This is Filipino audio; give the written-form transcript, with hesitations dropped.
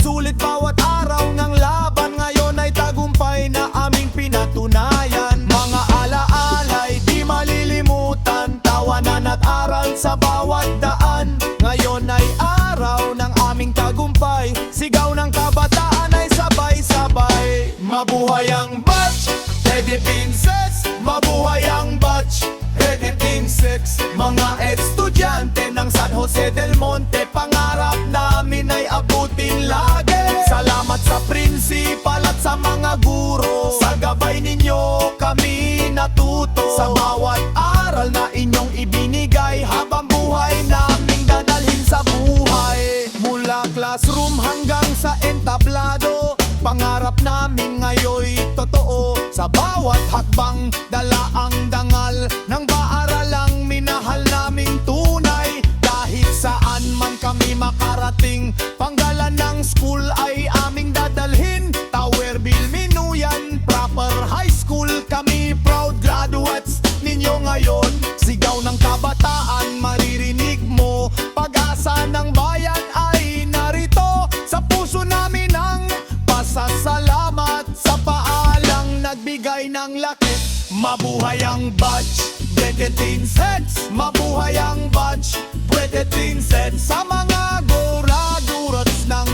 Sulit bawat araw ng laban, ngayon ay tagumpay na aming pinatunayan. Mga alaala'y di malilimutan, tawanan at aral sa bawat daan. Ngayon ay araw ng aming tagumpay, sigaw ng kabataan ay sabay-sabay. Mabuhay ang batch, Philippine 6. Mabuhay ang batch, Philippine 6. Mga estudyante ng San Jose del Monte, pangarap namin ay abutin lagi. Salamat sa principal at sa mga guro, sa gabay ninyo kami natuto. Sa bawat aral na inyong ibinigay, habang buhay naming dadalhin sa buhay. Mula classroom hanggang sa entablado, pangarap namin ngayoy totoo. Sa bawat hakbang, dala ang dangal ng paaralang minahal naming tunay. Kahit saan man kami makarating, panggalan ng school ay aming dadalhin. Towerville, Minuyan, proper high school, kami proud graduates ninyo ngayon. Sigaw ng kabataan, maririnig mo, pag-asa ng bayan ay narito. Sa puso namin ang pasasalamat sa paalang nagbigay ng lakit. Mabuhay ang batch, Philippine 6. Mabuhay ang batch, Philippine 6. Sa mga graduates ng